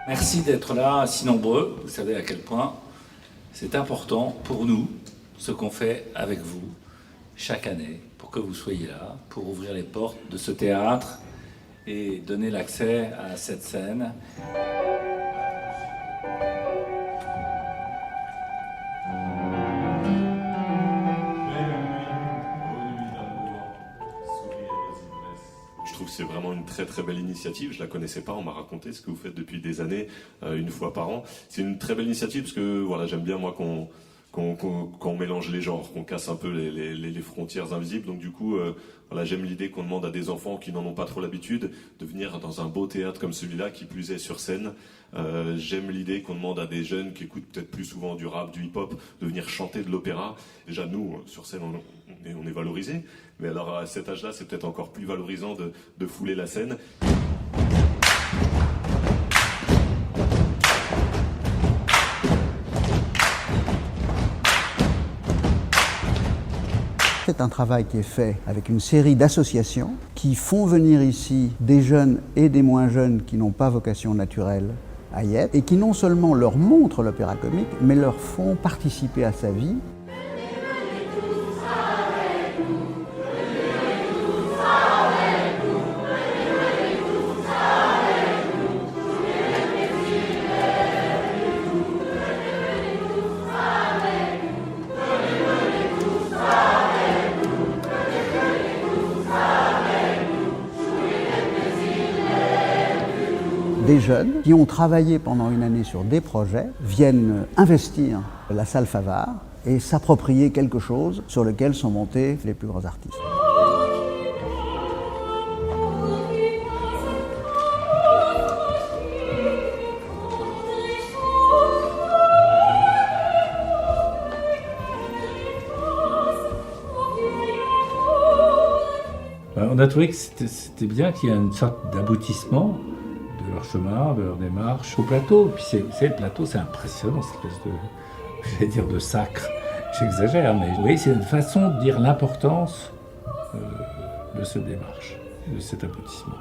Merci d'être là, si nombreux. Vous savez à quel point c'est important pour nous, ce qu'on fait avec vous chaque année, pour que vous soyez là, pour ouvrir les portes de ce théâtre et donner l'accès à cette scène. Je trouve que c'est vraiment une très très belle initiative. Je la connaissais pas, on m'a raconté ce que vous faites depuis des années, une fois par an. C'est une très belle initiative parce que voilà, j'aime bien moi qu'on mélange les genres, qu'on casse un peu les frontières invisibles. Donc du coup, voilà, j'aime l'idée qu'on demande à des enfants qui n'en ont pas trop l'habitude de venir dans un beau théâtre comme celui-là, qui plus est sur scène. J'aime l'idée qu'on demande à des jeunes qui écoutent peut-être plus souvent du rap, du hip-hop, de venir chanter de l'opéra. Déjà nous, sur scène, on est valorisés, mais alors à cet âge-là, c'est peut-être encore plus valorisant de fouler la scène. C'est un travail qui est fait avec une série d'associations qui font venir ici des jeunes et des moins jeunes qui n'ont pas vocation naturelle à y être et qui non seulement leur montrent l'opéra comique, mais leur font participer à sa vie. Des jeunes qui ont travaillé pendant une année sur des projets viennent investir la salle Favart et s'approprier quelque chose sur lequel sont montés les plus grands artistes. On a trouvé que c'était bien qu'il y ait une sorte d'aboutissement de leur chemin, de leur démarche au plateau. Puis le plateau, c'est impressionnant, cette espèce de, j'allais dire de sacre. J'exagère, mais oui, c'est une façon de dire l'importance de cette démarche, de cet aboutissement.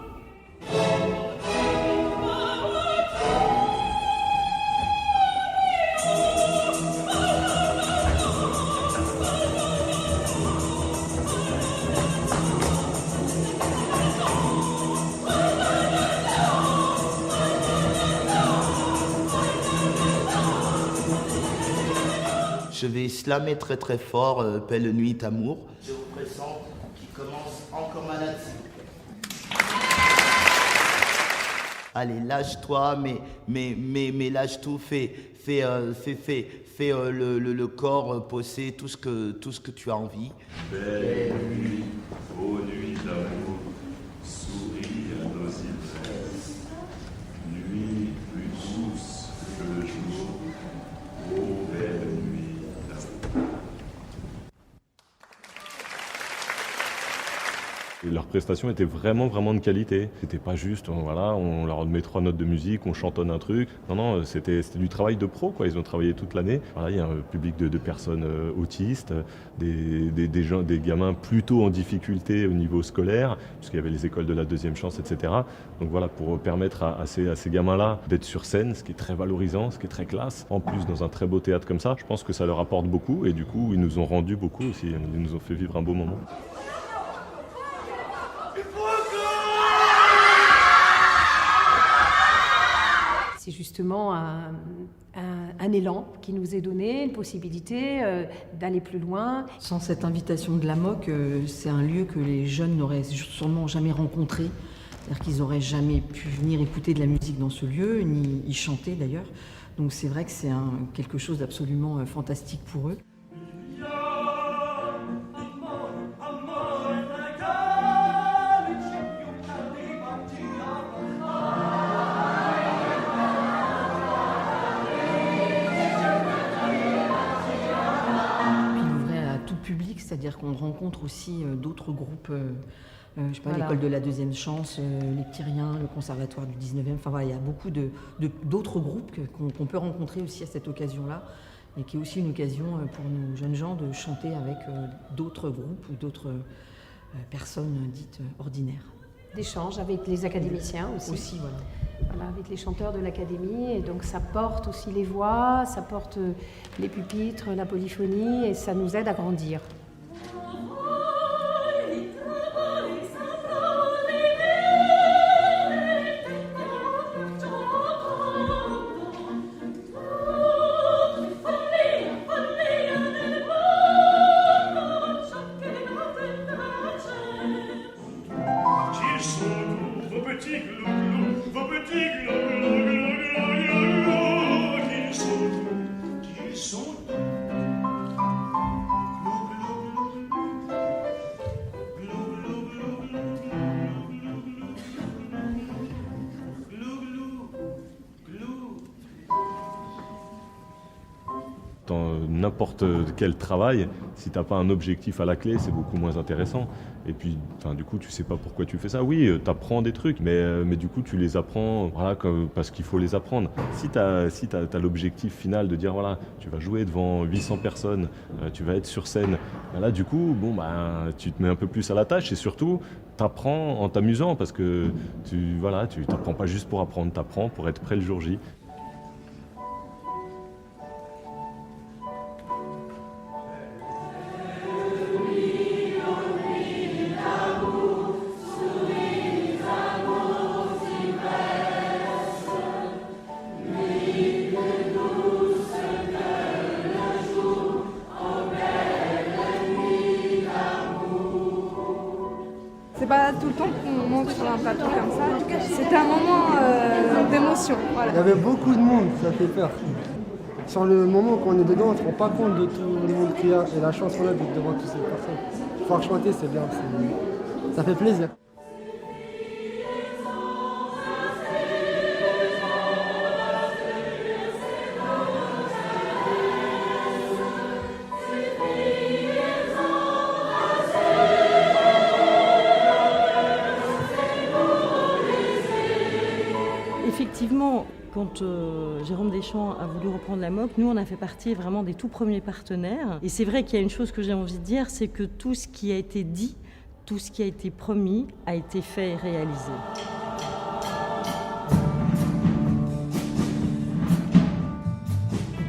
Je vais slammer très très fort Belle Nuit d'amour. Je vous présente qui commence encore malade. Allez, lâche-toi, mais lâche tout, fais le corps poser tout ce que tu as envie. Belle nuit, ô nuit d'amour, souris à nos ivresses. Nuit plus douce que le jour, ô belle nuit. Et leurs prestations étaient vraiment de qualité. C'était pas juste, voilà, on leur met 3 notes de musique, on chantonne un truc. Non, c'était du travail de pro, quoi. Ils ont travaillé toute l'année. Voilà, il y a un public de personnes autistes, des gamins plutôt en difficulté au niveau scolaire, puisqu'il y avait les écoles de la deuxième chance, etc. Donc voilà, pour permettre à ces gamins-là d'être sur scène, ce qui est très valorisant, ce qui est très classe. En plus, dans un très beau théâtre comme ça, je pense que ça leur apporte beaucoup. Et du coup, ils nous ont rendu beaucoup aussi. Ils nous ont fait vivre un beau moment. C'est justement un élan qui nous est donné, une possibilité d'aller plus loin. Sans cette invitation de la MOC, c'est un lieu que les jeunes n'auraient sûrement jamais rencontré. C'est-à-dire qu'ils n'auraient jamais pu venir écouter de la musique dans ce lieu, ni y chanter d'ailleurs. Donc c'est vrai que c'est quelque chose d'absolument fantastique pour eux. C'est-à-dire qu'on rencontre aussi d'autres groupes, je sais pas, voilà. L'école de la deuxième chance, les Petits Riens, le conservatoire du 19e, enfin voilà, il y a beaucoup d'autres groupes qu'on peut rencontrer aussi à cette occasion-là, et qui est aussi une occasion pour nos jeunes gens de chanter avec d'autres groupes ou d'autres personnes dites ordinaires. D'échanges avec les académiciens aussi. Aussi, voilà. voilà, avec les chanteurs de l'Académie. Et donc ça porte aussi les voix, ça porte les pupitres, la polyphonie, et ça nous aide à grandir. Dans n'importe quel travail, si tu n'as pas un objectif à la clé, c'est beaucoup moins intéressant. Et puis, du coup, tu sais pas pourquoi tu fais ça. Oui, tu apprends des trucs, mais du coup, tu les apprends voilà, parce qu'il faut les apprendre. Si tu as l'objectif final de dire, voilà, tu vas jouer devant 800 personnes, tu vas être sur scène, là, du coup, tu te mets un peu plus à la tâche et surtout, tu apprends en t'amusant parce que tu t'apprends pas juste pour apprendre, tu apprends pour être prêt le jour J. C'est pas tout le temps qu'on monte sur un plateau comme ça. C'était un moment d'émotion. Voilà. Il y avait beaucoup de monde, ça fait peur. Sur le moment qu'on est dedans, on ne se rend pas compte de tout le monde qu'il y a et la chance qu'on a d'être devant toutes ces personnes. Pouvoir chanter, c'est bien, ça fait plaisir. Effectivement, quand Jérôme Deschamps a voulu reprendre la MOC, nous on a fait partie vraiment des tout premiers partenaires. Et c'est vrai qu'il y a une chose que j'ai envie de dire, c'est que tout ce qui a été dit, tout ce qui a été promis, a été fait et réalisé.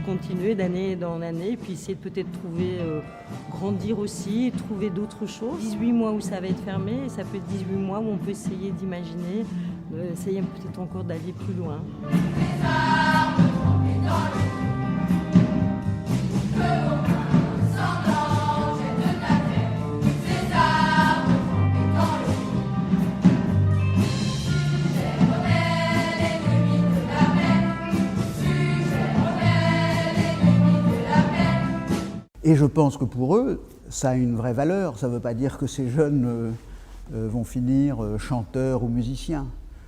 Continuer d'année en année, puis essayer de peut-être trouver, grandir aussi, trouver d'autres choses. 18 mois où ça va être fermé, et ça peut être 18 mois où on peut essayer d'imaginer, essayer peut-être encore d'aller plus loin. Et je pense que pour eux, ça a une vraie valeur. Ça ne veut pas dire que ces jeunes vont finir chanteurs ou musiciens.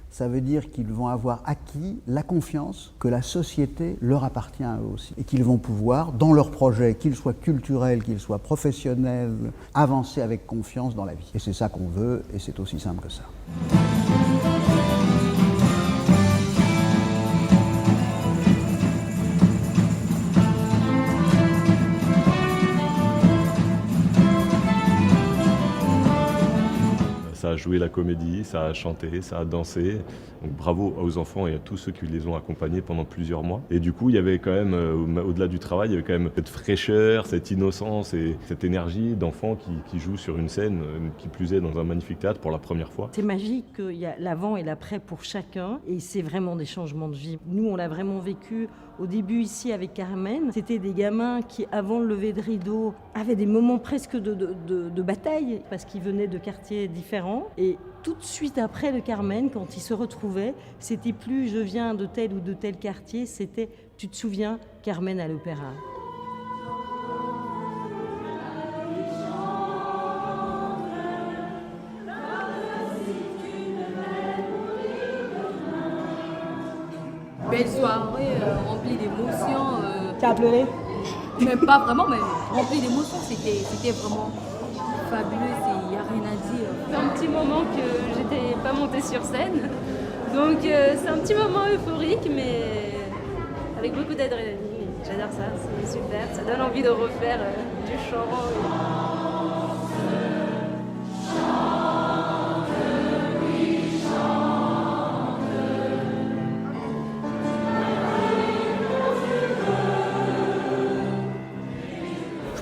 Ça veut dire qu'ils vont avoir acquis la confiance que la société leur appartient à eux aussi. Et qu'ils vont pouvoir, dans leurs projets, qu'ils soient culturels, qu'ils soient professionnels, avancer avec confiance dans la vie. Et c'est ça qu'on veut, et c'est aussi simple que ça. Ça a joué la comédie, ça a chanté, ça a dansé. Donc bravo aux enfants et à tous ceux qui les ont accompagnés pendant plusieurs mois. Et du coup, il y avait quand même, au-delà du travail, il y avait quand même cette fraîcheur, cette innocence et cette énergie d'enfants qui jouent sur une scène, qui plus est dans un magnifique théâtre pour la première fois. C'est magique, il y a l'avant et l'après pour chacun et c'est vraiment des changements de vie. Nous, on l'a vraiment vécu au début ici avec Carmen. C'était des gamins qui, avant le lever de rideau, avaient des moments presque de bataille parce qu'ils venaient de quartiers différents. Et tout de suite après le Carmen, quand ils se retrouvaient, c'était plus « je viens de tel ou de tel quartier », c'était « tu te souviens, Carmen à l'opéra ». Belle soirée remplie d'émotions. Tu as pleuré? Même pas vraiment, mais remplie d'émotions. C'était vraiment fabuleux, il n'y a rien à dire. C'est un petit moment que j'étais pas montée sur scène. Donc c'est un petit moment euphorique, mais avec beaucoup d'adrénaline. J'adore ça, c'est super. Ça donne envie de refaire du chant.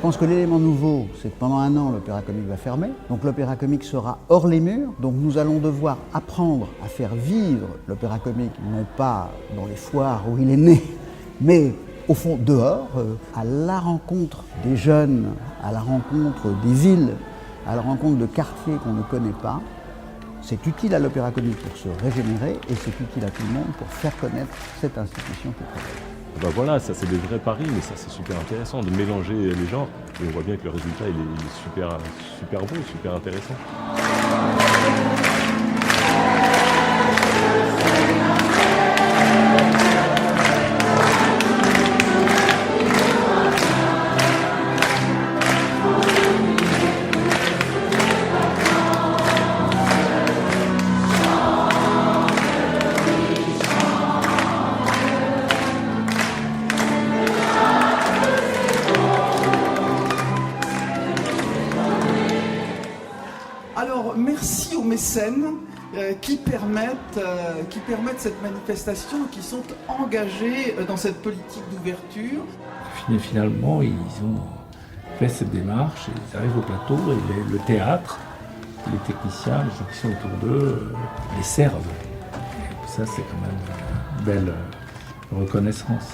pense que l'élément nouveau, c'est que pendant un an, l'Opéra Comique va fermer. Donc l'Opéra Comique sera hors les murs. Donc nous allons devoir apprendre à faire vivre l'Opéra Comique, non pas dans les foires où il est né, mais au fond dehors, à la rencontre des jeunes, à la rencontre des villes, à la rencontre de quartiers qu'on ne connaît pas. C'est utile à l'Opéra Comique pour se régénérer et c'est utile à tout le monde pour faire connaître cette institution qui est très belle. Ben voilà, ça c'est des vrais paris, mais ça c'est super intéressant de mélanger les genres. Et on voit bien que le résultat il est super beau, super intéressant. Alors, merci aux mécènes qui permettent cette manifestation, qui sont engagés dans cette politique d'ouverture. Finalement, ils ont fait cette démarche, et ils arrivent au plateau et le théâtre, les techniciens, les gens qui sont autour d'eux, les servent. Et ça, c'est quand même une belle reconnaissance.